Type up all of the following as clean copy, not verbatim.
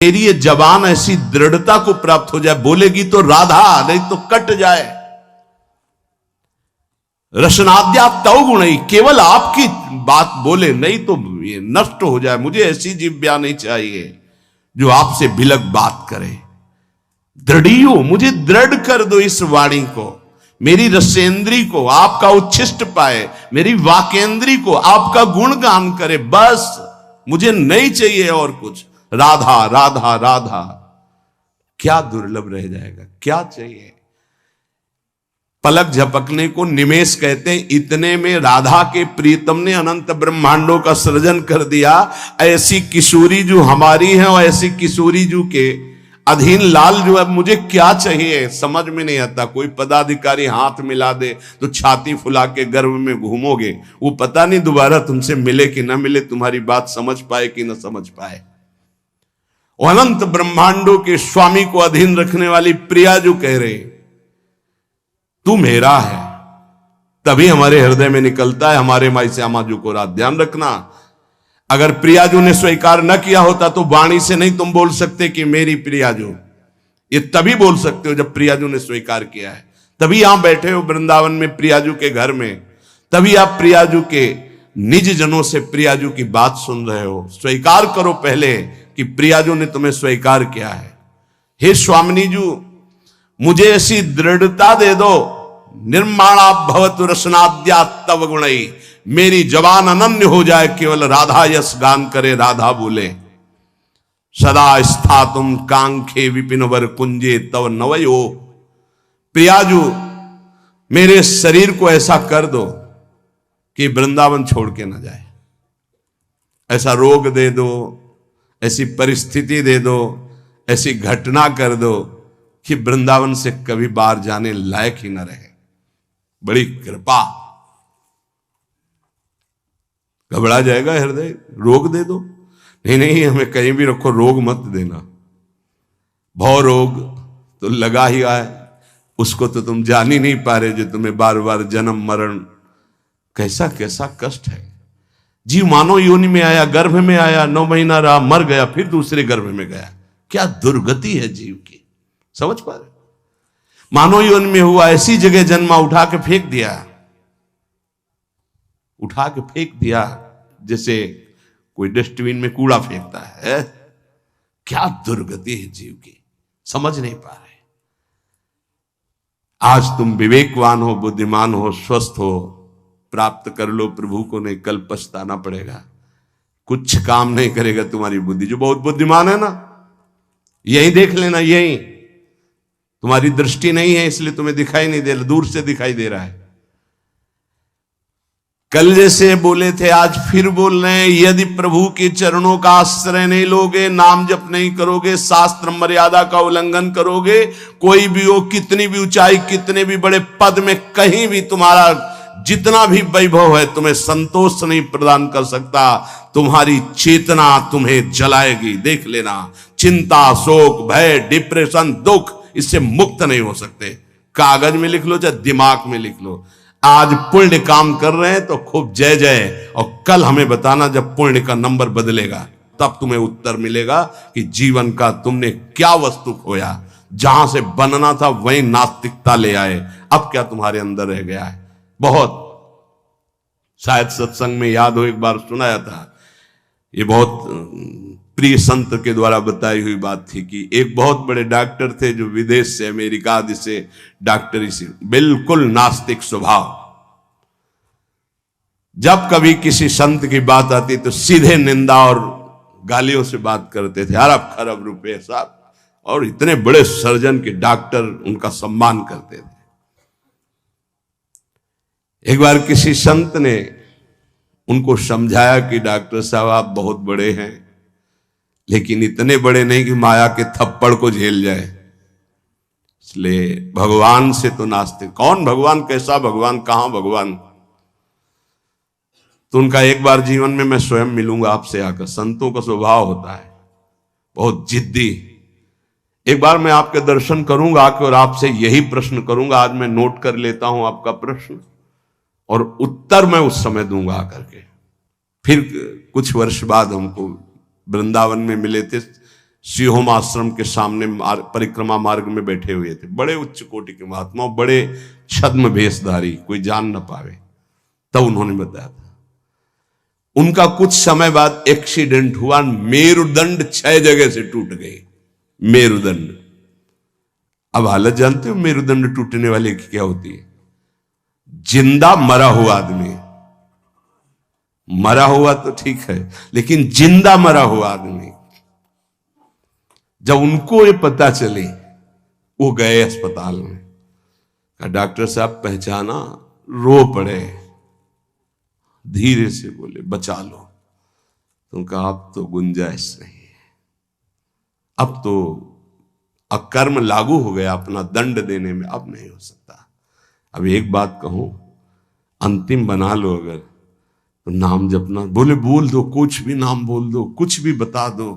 मेरी ये जबान ऐसी दृढ़ता को प्राप्त हो जाए, बोलेगी तो राधा, नहीं तो कट जाए। रसनाद्या तव गुणई, केवल आपकी बात बोले, नहीं तो ये नष्ट हो जाए। मुझे ऐसी जिह्वा नहीं चाहिए जो आपसे बिलक बात करे। दृढ़ियो, मुझे दृढ़ कर दो इस वाणी को, मेरी रसेंद्री को आपका उच्छिष्ट पाए, मेरी वाकेंद्री को आपका गुणगान करे। बस मुझे नहीं चाहिए और कुछ। राधा राधा राधा, क्या दुर्लभ रह जाएगा, क्या चाहिए। पलक झपकने को निमेष कहते हैं। इतने में राधा के प्रीतम ने अनंत ब्रह्मांडों का सृजन कर दिया। ऐसी किशोरी जो हमारी है और ऐसी किशोरी जो के अधीन लाल जो है, मुझे क्या चाहिए समझ में नहीं आता। कोई पदाधिकारी हाथ मिला दे तो छाती फुला के गर्भ में घूमोगे, वो पता नहीं दोबारा तुमसे मिले कि ना मिले, तुम्हारी बात समझ पाए कि ना समझ पाए। अनंत ब्रह्मांडों के स्वामी को अधीन रखने वाली प्रिया जो कह रहे तू मेरा है, तभी हमारे हृदय में निकलता है हमारे माई से आमाजू को रात। ध्यान रखना, अगर प्रियाजू ने स्वीकार न किया होता तो वाणी से नहीं तुम बोल सकते कि मेरी प्रियाजू। ये तभी बोल सकते हो जब प्रियाजू ने स्वीकार किया है। तभी यहां बैठे हो वृंदावन में प्रियाजू के घर में, तभी आप प्रियाजू के निज जनों से प्रियाजू की बात सुन रहे हो। स्वीकार करो पहले कि प्रियाजू ने तुम्हें स्वीकार किया है। हे स्वामिनी जू, मुझे ऐसी दृढ़ता दे दो, निर्माणा भवतु रसनाद्या तव गुणई, मेरी जबान अनन्य हो जाए, केवल राधा यश गान करे, राधा बोले। सदा स्थातुम कांखे विपिन वर कुंजे तव नवयो, प्रियाजू मेरे शरीर को ऐसा कर दो कि वृंदावन छोड़ के ना जाए। ऐसा रोग दे दो, ऐसी परिस्थिति दे दो, ऐसी घटना कर दो कि वृंदावन से कभी बाहर जाने लायक ही न रहे। बड़ी कृपा। घबरा जाएगा हृदय, रोग दे दो। नहीं नहीं, हमें कहीं भी रखो, रोग मत देना। भव रोग तो लगा ही आए, उसको तो तुम जान ही नहीं पा रहे, जो तुम्हें बार बार जन्म मरण, कैसा कैसा कष्ट है। जीव मानव योनि में आया, गर्भ में आया, 9 महीना रहा, मर गया, फिर दूसरे गर्भ में गया। क्या दुर्गति है जीव की, समझ पा रहे। मानव योनि में हुआ, ऐसी जगह जन्मा, उठा के फेंक दिया, उठा के फेंक दिया जैसे कोई डस्टबिन में कूड़ा फेंकता है। क्या दुर्गति है जीव की, समझ नहीं पा रहे। आज तुम विवेकवान हो, बुद्धिमान हो, स्वस्थ हो, प्राप्त कर लो प्रभु को, नहीं कल पछताना पड़ेगा। कुछ काम नहीं करेगा तुम्हारी बुद्धि। जो बहुत बुद्धिमान है ना, यही देख लेना, यही तुम्हारी दृष्टि नहीं है इसलिए तुम्हें दिखाई नहीं दे रहा, दूर से दिखाई दे रहा है। कल जैसे बोले थे आज फिर बोल रहे हैं, यदि प्रभु के चरणों का आश्रय नहीं लोगे, नाम जप नहीं करोगे, शास्त्र मर्यादा का उल्लंघन करोगे, कोई भी हो, कितनी भी ऊंचाई, कितने भी बड़े पद में, कहीं भी तुम्हारा जितना भी वैभव है, तुम्हें संतोष नहीं प्रदान कर सकता। तुम्हारी चेतना तुम्हें जलाएगी, देख लेना। चिंता, शोक, भय, डिप्रेशन, दुख, इससे मुक्त नहीं हो सकते। कागज में लिख लो चाहे दिमाग में लिख लो। आज पुण्य काम कर रहे हैं तो खूब जय जय, और कल हमें बताना जब पुण्य का नंबर बदलेगा, तब तुम्हें उत्तर मिलेगा कि जीवन का तुमने क्या वस्तु खोया। जहां से बनना था वहीं नास्तिकता ले आए, अब क्या तुम्हारे अंदर रह गया है। बहुत, शायद सत्संग में याद हो, एक बार सुनाया था, ये बहुत प्रिय संत के द्वारा बताई हुई बात थी कि एक बहुत बड़े डॉक्टर थे जो विदेश से, अमेरिका आदि से डॉक्टरी से, बिल्कुल नास्तिक स्वभाव। जब कभी किसी संत की बात आती तो सीधे निंदा और गालियों से बात करते थे। अरब खरब रुपए साहब, और इतने बड़े सर्जन के डॉक्टर उनका सम्मान करते थे। एक बार किसी संत ने उनको समझाया कि डॉक्टर साहब आप बहुत बड़े हैं, लेकिन इतने बड़े नहीं कि माया के थप्पड़ को झेल जाए, इसलिए भगवान से तो नास्तिक। कौन भगवान, कैसा भगवान, कहां भगवान। तो उनका एक बार जीवन में मैं स्वयं मिलूंगा आपसे आकर। संतों का स्वभाव होता है बहुत जिद्दी। एक बार मैं आपके दर्शन करूंगा आकर और आपसे यही प्रश्न करूंगा। आज मैं नोट कर लेता हूं आपका प्रश्न, और उत्तर मैं उस समय दूंगा आकर के। फिर कुछ वर्ष बाद हमको वृंदावन में मिले थे, सिंहोम आश्रम के सामने परिक्रमा मार्ग में बैठे हुए थे, बड़े उच्च कोटि के महात्मा, बड़े छद्म भेषधारी, कोई जान न पावे। तब उन्होंने बताया था उनका कुछ समय बाद एक्सीडेंट हुआ, मेरुदंड 6 जगह से टूट गए। मेरुदंड, अब हालत जानते हो मेरुदंड टूटने वाले की क्या होती है? जिंदा मरा हुआ आदमी, मरा हुआ तो ठीक है, लेकिन जिंदा मरा हुआ आदमी, जब उनको ये पता चली वो गए अस्पताल में, कहा डॉक्टर साहब पहचाना? रो पड़े, धीरे से बोले बचा लो। तो कहा अब तो गुंजाइश नहीं है, अब तो अकर्म लागू हो गया, अपना दंड देने में अब नहीं हो सकता। अब एक बात कहूं, अंतिम बना लो अगर तो नाम जपना। बोले बोल दो, कुछ भी नाम बोल दो, कुछ भी बता दो।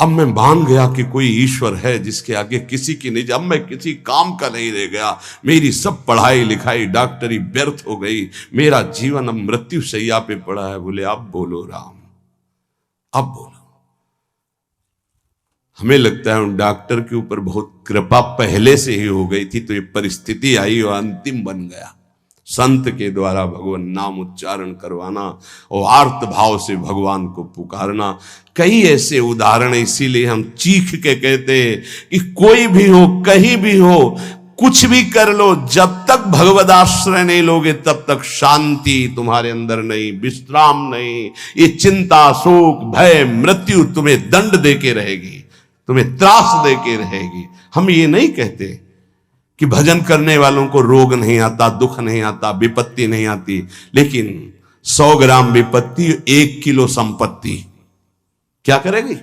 अब मैं मान गया कि कोई ईश्वर है जिसके आगे किसी की नहीं, अब मैं किसी काम का नहीं रह गया। मेरी सब पढ़ाई लिखाई डॉक्टरी व्यर्थ हो गई, मेरा जीवन अब मृत्यु शैया पे पड़ा है। बोले अब बोलो राम, अब बोलो। हमें लगता है उन डॉक्टर के ऊपर बहुत कृपा पहले से ही हो गई थी, तो ये परिस्थिति आई और अंतिम बन गया। संत के द्वारा भगवान नाम उच्चारण करवाना और आर्त भाव से भगवान को पुकारना, कई ऐसे उदाहरण, इसीलिए हम चीख के कहते हैं कि कोई भी हो, कहीं भी हो, कुछ भी कर लो, जब तक भगवद आश्रय नहीं लोगे तब तक शांति तुम्हारे अंदर नहीं, विश्राम नहीं। ये चिंता, शोक, भय, मृत्यु तुम्हें दंड देके रहेगी, तुम्हें त्रास देके रहेगी। हम ये नहीं कहते कि भजन करने वालों को रोग नहीं आता, दुख नहीं आता, विपत्ति नहीं आती, लेकिन 100 ग्राम विपत्ति 1 किलो संपत्ति क्या करेगी?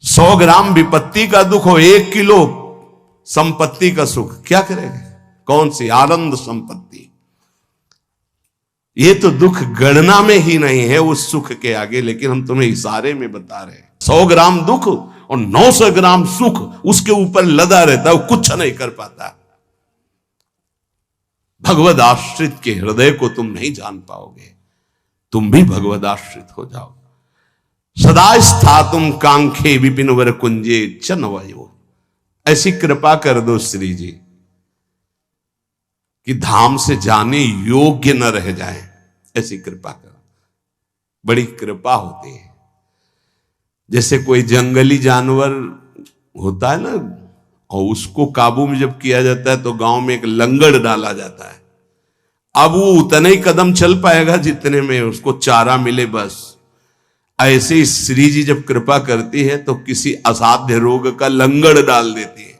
100 ग्राम विपत्ति का दुख हो, 1 किलो संपत्ति का सुख क्या करेगा? कौन सी आनंद संपत्ति? ये तो दुख गणना में ही नहीं है उस सुख के आगे, लेकिन हम तुम्हें इशारे में बता रहे हैं। 100 ग्राम दुख और 900 ग्राम सुख उसके ऊपर लदा रहता है, वो कुछ नहीं कर पाता। भगवद आश्रित के हृदय को तुम नहीं जान पाओगे। तुम भी भगवद आश्रित हो जाओ। सदा स्थातुम कांखे विपिन वर कुंजे चनवयो। ऐसी कृपा कर दो श्री जी कि धाम से जाने योग्य न रह जाए, ऐसी कृपा करो। बड़ी कृपा होती है। जैसे कोई जंगली जानवर होता है ना, और उसको काबू में जब किया जाता है तो गांव में एक लंगड़ डाला जाता है। अब वो उतने ही कदम चल पाएगा जितने में उसको चारा मिले, बस। ऐसे ही श्री जी जब कृपा करती है तो किसी असाध्य रोग का लंगड़ डाल देती है,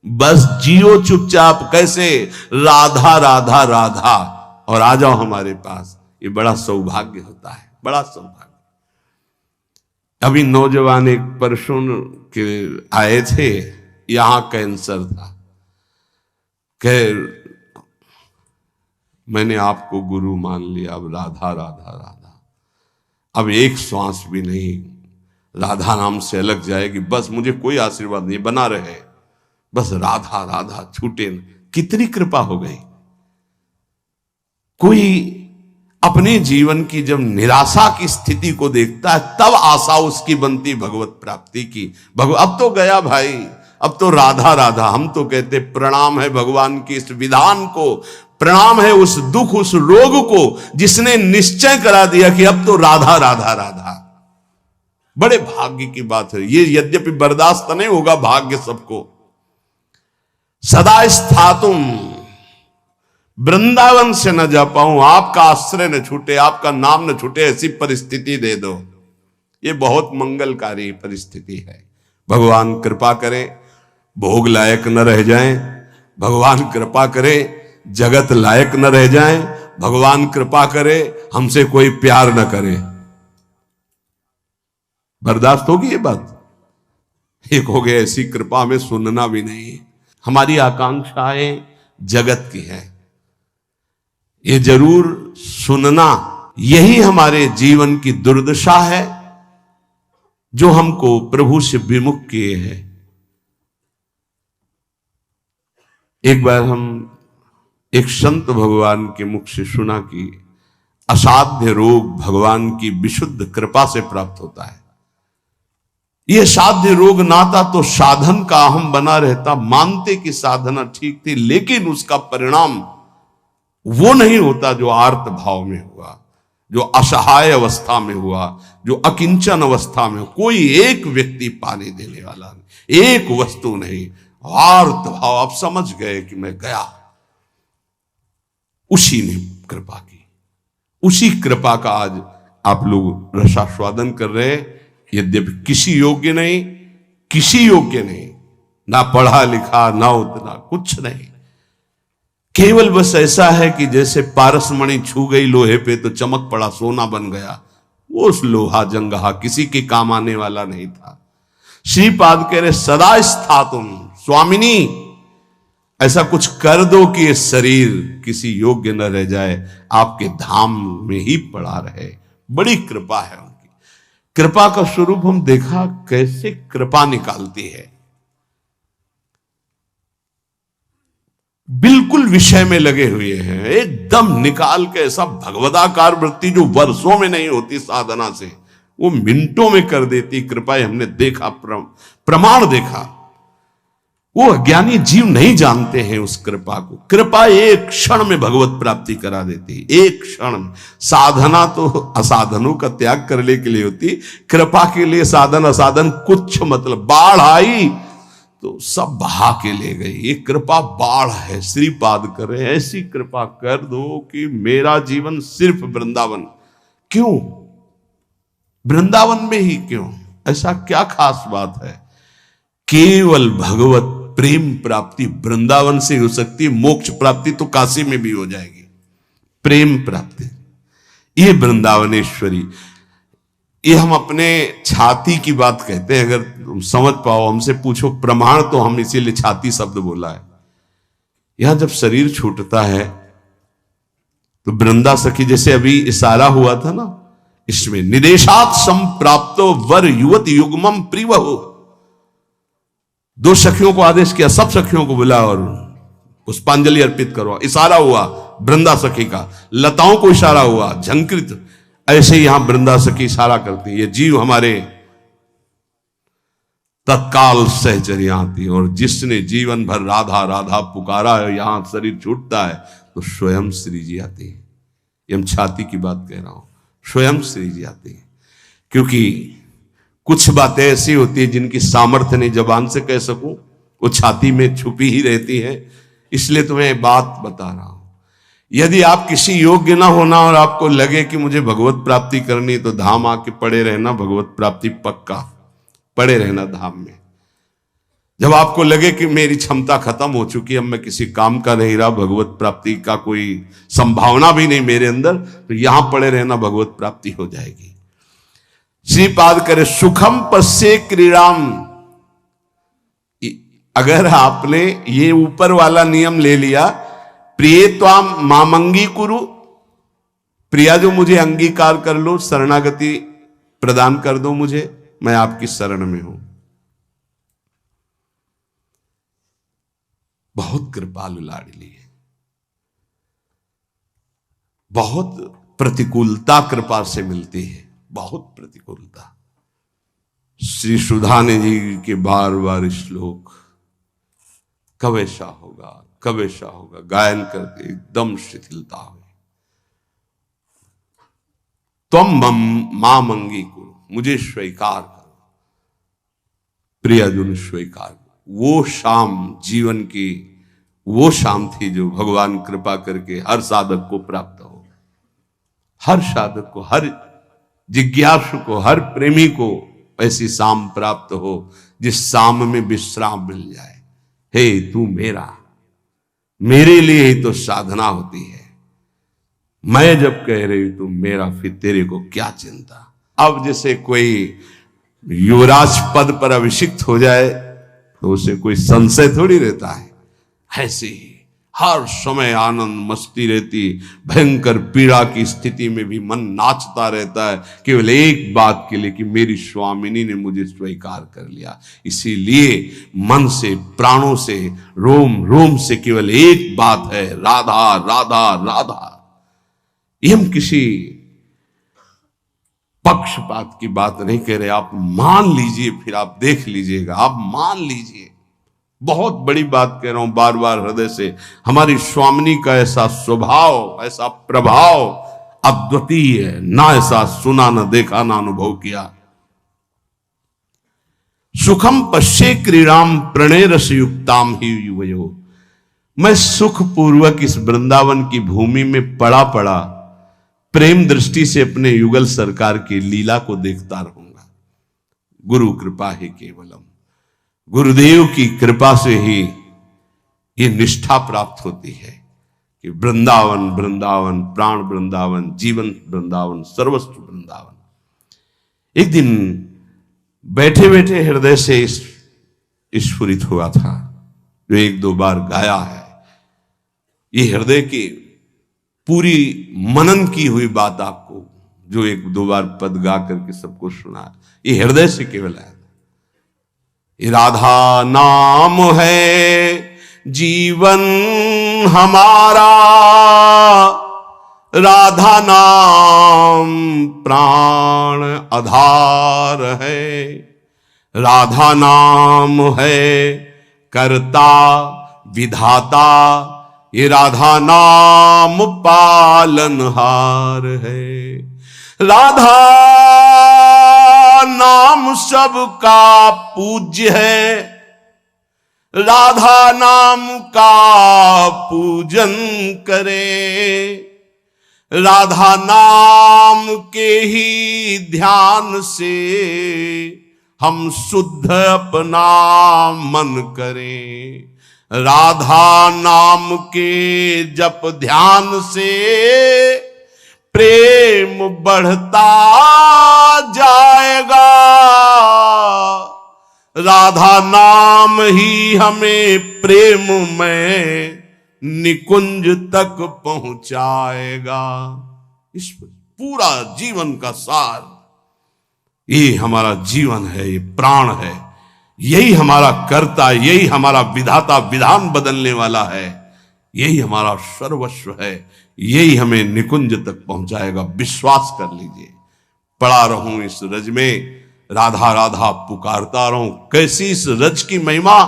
बस जियो चुपचाप। कैसे? राधा राधा राधा, और आ जाओ हमारे पास। ये बड़ा सौभाग्य होता है, बड़ा सौभाग्य। अभी नौजवान एक परसों के आए थे, यहां कैंसर था। कह मैंने आपको गुरु मान लिया, अब राधा राधा राधा, अब एक श्वास भी नहीं राधा नाम से अलग जाएगी, बस मुझे कोई आशीर्वाद नहीं, बना रहे, बस राधा राधा छूटे। कितनी कृपा हो गई। कोई अपने जीवन की जब निराशा की स्थिति को देखता है तब आशा उसकी बनती भगवत प्राप्ति की। अब तो गया भाई, अब तो राधा राधा। हम तो कहते प्रणाम है भगवान की इस विधान को, प्रणाम है उस दुख, उस रोग को जिसने निश्चय करा दिया कि अब तो राधा राधा राधा। बड़े भाग्य की बात है ये, यद्यपि बर्दाश्त नहीं होगा भाग्य सबको। सदा स्थातुम, वृंदावन से न जा पाऊं, आपका आश्रय न छूटे, आपका नाम न छूटे, ऐसी परिस्थिति दे दो। ये बहुत मंगलकारी परिस्थिति है। भगवान कृपा करे भोग लायक न रह जाएं, भगवान कृपा करे जगत लायक न रह जाएं, भगवान कृपा करे हमसे कोई प्यार न करे। बर्दाश्त होगी ये बात? एक हो गया ऐसी कृपा हमें सुनना भी नहीं। हमारी आकांक्षाएं जगत की है, ये जरूर सुनना। यही हमारे जीवन की दुर्दशा है जो हमको प्रभु से विमुख किए हैं। एक बार हम एक संत भगवान के मुख से सुना कि असाध्य रोग भगवान की विशुद्ध कृपा से प्राप्त होता है। ये साध्य रोग नाता तो साधन का अहम बना रहता। मानते कि साधना ठीक थी, लेकिन उसका परिणाम वो नहीं होता जो आर्त भाव में हुआ, जो असहाय अवस्था में हुआ, जो अकिंचन अवस्था में। कोई एक व्यक्ति पानी देने वाला नहीं, एक वस्तु नहीं, आर्त भाव। आप समझ गए कि मैं गया, उसी ने कृपा की। उसी कृपा का आज आप लोग रसास्वादन कर रहे हैं। यद्यपि किसी योग्य नहीं, किसी योग्य नहीं, ना पढ़ा लिखा, ना उतना कुछ नहीं, केवल बस ऐसा है कि जैसे पारसमणि छू गई लोहे पे तो चमक पड़ा, सोना बन गया। वो उस लोहा जंगहा किसी के काम आने वाला नहीं था। श्रीपाद कह रहे सदा स्थातुम स्वामिनी, ऐसा कुछ कर दो कि ये शरीर किसी योग्य न रह जाए, आपके धाम में ही पड़ा रहे। बड़ी कृपा है उनकी। कृपा का स्वरूप हम देखा कैसे कृपा निकालती है। बिल्कुल विषय में लगे हुए हैं, एकदम निकाल के ऐसा भगवदाकार वृत्ति जो वर्षों में नहीं होती साधना से, वो मिनटों में कर देती कृपा। हमने देखा, प्रमाण देखा। वो अज्ञानी जीव नहीं जानते हैं उस कृपा को। कृपा एक क्षण में भगवत प्राप्ति करा देती, एक क्षण में। साधना तो असाधनों का त्याग करने के लिए होती, कृपा के लिए साधन असाधन कुछ मतलब। बाढ़ आई तो सब बहा के ले गई। ये कृपा बाढ़ है। श्रीपाद कर रहे, ऐसी कृपा कर दो कि मेरा जीवन सिर्फ वृंदावन। क्यों वृंदावन में ही? क्यों? ऐसा क्या खास बात है? केवल भगवत प्रेम प्राप्ति वृंदावन से हो सकती है। मोक्ष प्राप्ति तो काशी में भी हो जाएगी। प्रेम प्राप्ति ये वृंदावनेश्वरी। ये हम अपने छाती की बात कहते हैं। अगर तुम समझ पाओ, हमसे पूछो प्रमाण, तो हम इसीलिए छाती शब्द बोला है। यहां जब शरीर छूटता है तो वृंदा सखी, जैसे अभी इशारा हुआ था ना, इसमें निदेशात संप्राप्तो वर युवत युग्मम प्रिवहु। दो सखियों को आदेश किया, सब सखियों को बुला और पुष्पांजलि अर्पित करो। इशारा हुआ वृंदा सखी का, लताओं को इशारा हुआ, झंकृत। ऐसे यहां वृंदा सखी इशारा करती है। ये जीव हमारे तत्काल सहचर्या आती है। और जिसने जीवन भर राधा राधा पुकारा है, यहां शरीर छूटता है तो स्वयं श्री जी आती है। ये हम छाती की बात कह रहा हूं, स्वयं श्री जी आती है। क्योंकि कुछ बातें ऐसी होती है जिनकी सामर्थ्य नहीं जबान से कह सकूं, वो छाती में छुपी ही रहती है। इसलिए तुम्हें बात बता रहा हूं। यदि आप किसी योग्य ना होना और आपको लगे कि मुझे भगवत प्राप्ति करनी, तो धाम आके पड़े रहना, भगवत प्राप्ति पक्का। पड़े रहना धाम में। जब आपको लगे कि मेरी क्षमता खत्म हो चुकी, अब मैं किसी काम का नहीं रहा, भगवत प्राप्ति का कोई संभावना भी नहीं मेरे अंदर, तो यहां पड़े रहना, भगवत प्राप्ति हो जाएगी। श्रीपाद करे सुखम पश्ये क्रीड़ाम। अगर आपने ये ऊपर वाला नियम ले लिया, प्रिय त्वाम मामंगी कुरु, प्रिया जो मुझे अंगीकार कर लो, शरणागति प्रदान कर दो मुझे, मैं आपकी शरण में हूं। बहुत कृपालु लाडली है। बहुत प्रतिकूलता कृपा से मिलती है, बहुत प्रतिकूलता। श्री सुधाने जी के बार बार श्लोक, कब ऐसा होगा, कब ऐसा होगा, गायन करके एकदम शिथिलता हुई। तुम मां मंगी को, मुझे स्वीकार करो, प्रियजन स्वीकार करो। वो शाम जीवन की वो शाम थी जो भगवान कृपा करके हर साधक को प्राप्त हो। हर साधक को, हर जिज्ञासु को, हर प्रेमी को ऐसी शाम प्राप्त हो जिस शाम में विश्राम मिल जाए। हे तू मेरा, मेरे लिए ही तो साधना होती है। मैं जब कह रही तू मेरा, फिर तेरे को क्या चिंता। अब जैसे कोई युवराज पद पर अभिषिक्त हो जाए तो उसे कोई संशय थोड़ी रहता है। ऐसे ही हर समय आनंद मस्ती रहती, भयंकर पीड़ा की स्थिति में भी मन नाचता रहता है, केवल एक बात के लिए कि मेरी स्वामिनी ने मुझे स्वीकार कर लिया। इसीलिए मन से, प्राणों से, रोम रोम से केवल एक बात है, राधा राधा राधा। ये हम किसी पक्षपात की बात नहीं कह रहे, आप मान लीजिए, फिर आप देख लीजिएगा, आप मान लीजिए। बहुत बड़ी बात कह रहा हूं बार बार हृदय से। हमारी स्वामिनी का ऐसा स्वभाव, ऐसा प्रभाव अद्वितीय है, ना ऐसा सुना, ना देखा, ना अनुभव किया। सुखम पश्ये क्रीड़ाम प्रणय रस युक्ताम ही युवयो। मैं सुख पूर्वक इस वृंदावन की भूमि में पड़ा पड़ा प्रेम दृष्टि से अपने युगल सरकार की लीला को देखता रहूंगा। गुरु कृपा है केवलम, गुरुदेव की कृपा से ही ये निष्ठा प्राप्त होती है कि वृंदावन वृंदावन, प्राण वृंदावन, जीवन वृंदावन, सर्वस्व वृंदावन। एक दिन बैठे बैठे हृदय से स्फुरित हुआ था, जो एक दो बार गाया है। ये हृदय की पूरी मनन की हुई बात आपको, जो एक दो बार पद गा करके सबको सुना, ये हृदय से केवल है। ये राधा नाम है जीवन हमारा, राधा नाम प्राण आधार है, राधा नाम है कर्ता विधाता, ये राधा नाम पालनहार है। राधा नाम सबका पूज्य है, राधा नाम का पूजन करे, राधा नाम के ही ध्यान से हम शुद्ध अपना मन करें। राधा नाम के जप ध्यान से प्रेम बढ़ता जाएगा, राधा नाम ही हमें प्रेम में निकुंज तक पहुंचाएगा। इस पूरा जीवन का सार, ये हमारा जीवन है, ये प्राण है, यही हमारा कर्ता, यही हमारा विधाता, विधान बदलने वाला है, यही हमारा सर्वस्व है, यही हमें निकुंज तक पहुंचाएगा। विश्वास कर लीजिए। पड़ा रहूं इस रज में, राधा राधा पुकारता रहूं। कैसी इस रज की महिमा!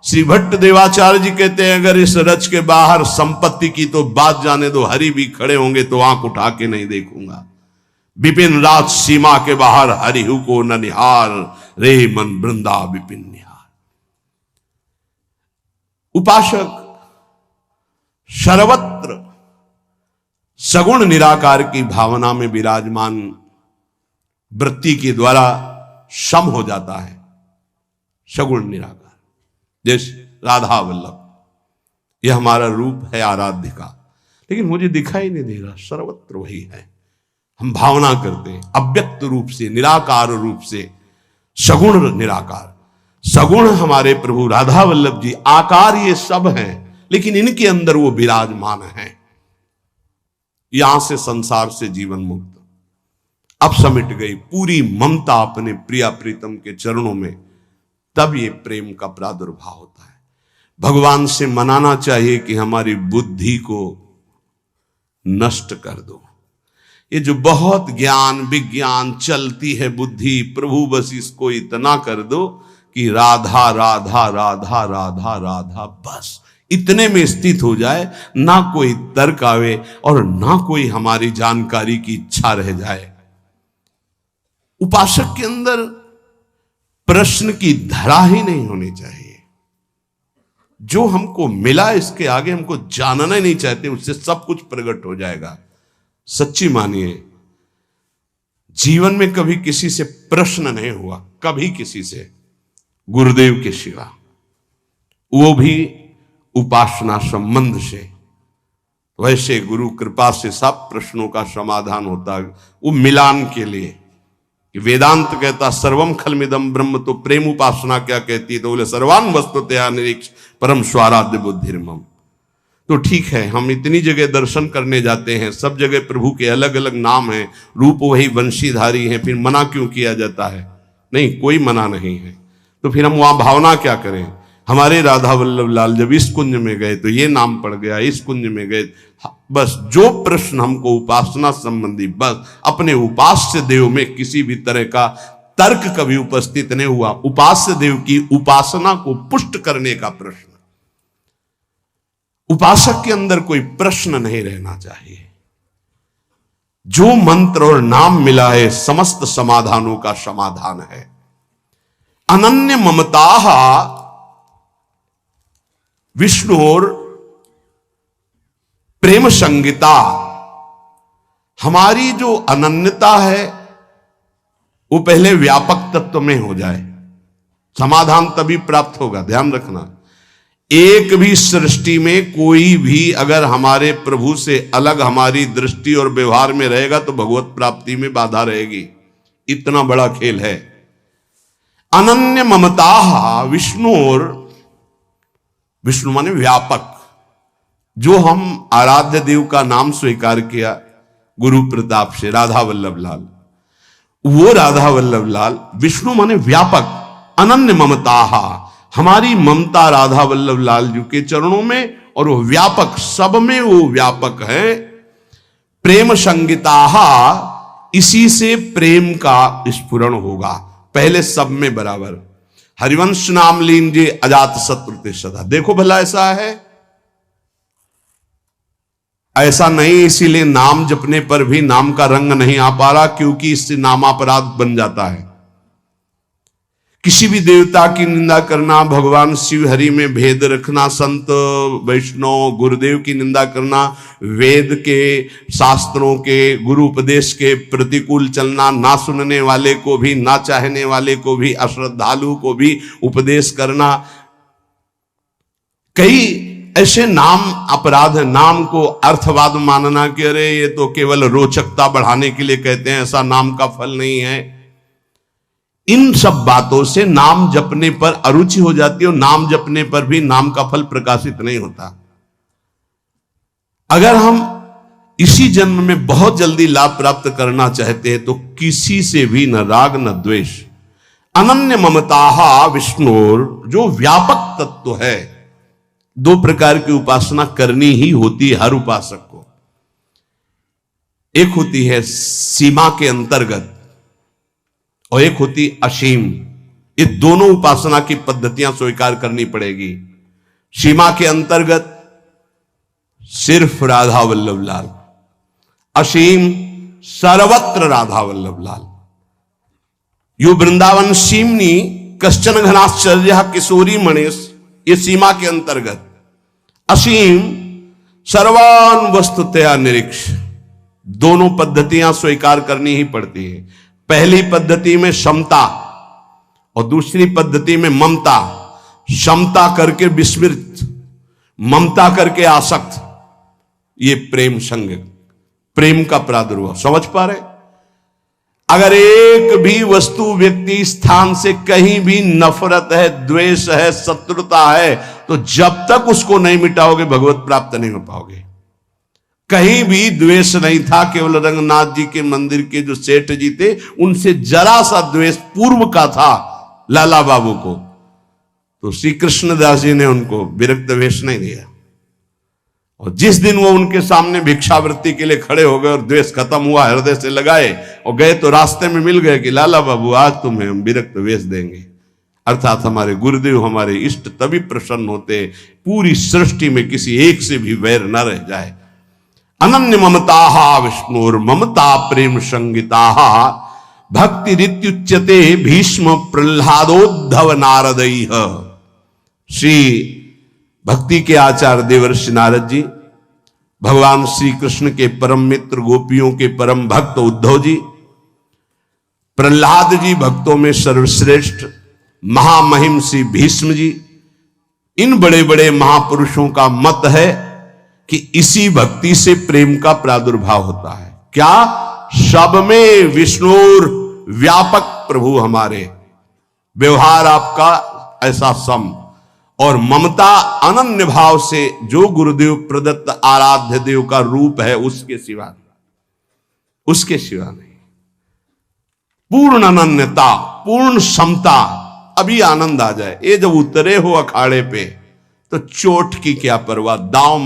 श्री भट्ट देवाचार्य जी कहते हैं, अगर इस रज के बाहर संपत्ति की तो बात जाने दो, हरि भी खड़े होंगे तो आंख उठा के नहीं देखूंगा। विपिन राज सीमा के बाहर हरिहु को न निहार, रे मन वृंदा विपिन निहार। उपासक सर्वत्र सगुण निराकार की भावना में विराजमान वृत्ति के द्वारा सम हो जाता है। सगुण निराकार जैसे राधा वल्लभ, यह हमारा रूप है आराध्य का, लेकिन मुझे दिखाई नहीं दे रहा, सर्वत्र वही है। हम भावना करते हैं अव्यक्त रूप से, निराकार रूप से, सगुण निराकार। सगुण हमारे प्रभु राधा वल्लभ जी, आकार ये सब हैं, लेकिन इनके अंदर वो विराजमान हैं। यहां से संसार से जीवन मुक्त अब समिट गई पूरी ममता अपने प्रिया प्रीतम के चरणों में, तब ये प्रेम का प्रादुर्भाव होता है। भगवान से मनाना चाहिए कि हमारी बुद्धि को नष्ट कर दो। ये जो बहुत ज्ञान विज्ञान चलती है बुद्धि, प्रभु बस इसको इतना कर दो कि राधा राधा राधा राधा राधा, बस इतने में स्थित हो जाए, ना कोई तर्क आवे और ना कोई हमारी जानकारी की इच्छा रह जाए। उपासक के अंदर प्रश्न की धरा ही नहीं होनी चाहिए। जो हमको मिला इसके आगे हमको जानना ही नहीं चाहते, उससे सब कुछ प्रकट हो जाएगा। सच्ची मानिए, जीवन में कभी किसी से प्रश्न नहीं हुआ, कभी किसी से, गुरुदेव के सिवा, वो भी उपासना संबंध से। वैसे गुरु कृपा से सब प्रश्नों का समाधान होता है, वो मिलान के लिए। वेदांत कहता सर्वम खलमिदम ब्रह्म, तो प्रेम उपासना क्या कहती है? तो बोले सर्वान वस्तुतया निरीक्ष परम स्वाराध्य बुद्धिर्मम। तो ठीक है, हम इतनी जगह दर्शन करने जाते हैं, सब जगह प्रभु के अलग अलग नाम हैं, रूप वही वंशीधारी हैं, फिर मना क्यों किया जाता है? नहीं, कोई मना नहीं है। तो फिर हम वहां भावना क्या करें? हमारे राधा वल्लभ लाल जब इस कुंज में गए तो ये नाम पड़ गया, इस कुंज में गए, बस जो प्रश्न हमको उपासना संबंधी, बस अपने उपास्य देव में किसी भी तरह का तर्क कभी उपस्थित नहीं हुआ। उपास्य देव की उपासना को पुष्ट करने का प्रश्न, उपासक के अंदर कोई प्रश्न नहीं रहना चाहिए। जो मंत्र और नाम मिला है समस्त समाधानों का समाधान है। अनन्य ममता विष्णुर प्रेम संगीता। हमारी जो अनन्यता है वो पहले व्यापक तत्व में हो जाए, समाधान तभी प्राप्त होगा। ध्यान रखना, एक भी सृष्टि में कोई भी अगर हमारे प्रभु से अलग हमारी दृष्टि और व्यवहार में रहेगा तो भगवत प्राप्ति में बाधा रहेगी। इतना बड़ा खेल है। अनन्य ममता विष्णुर, विष्णु माने व्यापक। जो हम आराध्य देव का नाम स्वीकार किया गुरु प्रताप से, राधा वल्लभ लाल, वो राधा वल्लभ लाल विष्णु माने व्यापक। अनन्य ममता, हमारी ममता राधा वल्लभ लाल जी के चरणों में, और वो व्यापक, सब में वो व्यापक है। प्रेम संगीता, इसी से प्रेम का स्फुरण होगा। पहले सब में बराबर। हरिवंश नाम लीजिए अजात शत्रु ते सदा। देखो भला ऐसा है? ऐसा नहीं। इसीलिए नाम जपने पर भी नाम का रंग नहीं आ पा रहा, क्योंकि इससे नामापराध बन जाता है। किसी भी देवता की निंदा करना, भगवान शिव हरि में भेद रखना, संत वैष्णव गुरुदेव की निंदा करना, वेद के शास्त्रों के गुरु उपदेश के प्रतिकूल चलना, ना सुनने वाले को भी, ना चाहने वाले को भी, अश्रद्धालु को भी उपदेश करना, कई ऐसे नाम अपराध है। नाम को अर्थवाद मानना कि अरे ये तो केवल रोचकता बढ़ाने के लिए कहते हैं, ऐसा नाम का फल नहीं है। इन सब बातों से नाम जपने पर अरुचि हो जाती है, और नाम जपने पर भी नाम का फल प्रकाशित नहीं होता। अगर हम इसी जन्म में बहुत जल्दी लाभ प्राप्त करना चाहते हैं तो किसी से भी न राग न द्वेष। अनन्य ममता विष्णुर, जो व्यापक तत्व है। दो प्रकार की उपासना करनी ही होती है हर उपासक को। एक होती है सीमा के अंतर्गत और एक होती असीम। ये दोनों उपासना की पद्धतियां स्वीकार करनी पड़ेगी। सीमा के अंतर्गत सिर्फ राधा वल्लभ लाल, असीम सर्वत्र राधा वल्लभ लाल। यो वृंदावन सीमनी कश्चन घनाश्चर्य किशोरी मणेश, ये सीमा के अंतर्गत। असीम सर्वान वस्तुतया निरीक्ष। दोनों पद्धतियां स्वीकार करनी ही पड़ती है। पहली पद्धति में समता और दूसरी पद्धति में ममता। समता करके विस्मृत, ममता करके आसक्त। ये प्रेम संग, प्रेम का प्रादुर्भाव। समझ पा रहे? अगर एक भी वस्तु, व्यक्ति, स्थान से कहीं भी नफरत है, द्वेष है, शत्रुता है, तो जब तक उसको नहीं मिटाओगे भगवत प्राप्त नहीं हो पाओगे। कहीं भी द्वेष नहीं था। केवल रंगनाथ जी के मंदिर के जो सेठ जी थे, उनसे जरा सा द्वेष पूर्व का था लाला बाबू को, तो श्री कृष्णदास जी ने उनको विरक्त वेश नहीं दिया। और जिस दिन वो उनके सामने भिक्षावृत्ति के लिए खड़े हो गए और द्वेष खत्म हुआ, हृदय से लगाए और गए, तो रास्ते में मिल गए कि लाला बाबू आज तुम्हें हम विरक्त वेश देंगे। अर्थात हमारे गुरुदेव, हमारे इष्ट तभी प्रसन्न होते पूरी सृष्टि में किसी एक से भी वैर न रह जाए। अनन्य ममता विष्णुर ममता प्रेम संगीता भक्ति रित्युच्यते भीष्म प्रह्लादोद्धव नारदैः। श्री भक्ति के आचार्य देवर्षि नारद जी, भगवान श्री कृष्ण के परम मित्र, गोपियों के परम भक्त उद्धव जी, प्रह्लाद जी भक्तों में सर्वश्रेष्ठ, महामहिम श्री भीष्म जी, इन बड़े बड़े महापुरुषों का मत है कि इसी भक्ति से प्रेम का प्रादुर्भाव होता है। क्या? सब में विष्णुर व्यापक प्रभु हमारे, व्यवहार आपका ऐसा सम, और ममता अनन्य भाव से जो गुरुदेव प्रदत्त आराध्य देव का रूप है उसके सिवा नहीं। पूर्ण अनन्यता, पूर्ण समता। अभी आनंद आ जाए। ये जब उतरे हो अखाड़े पे तो चोट की क्या परवाह, दांव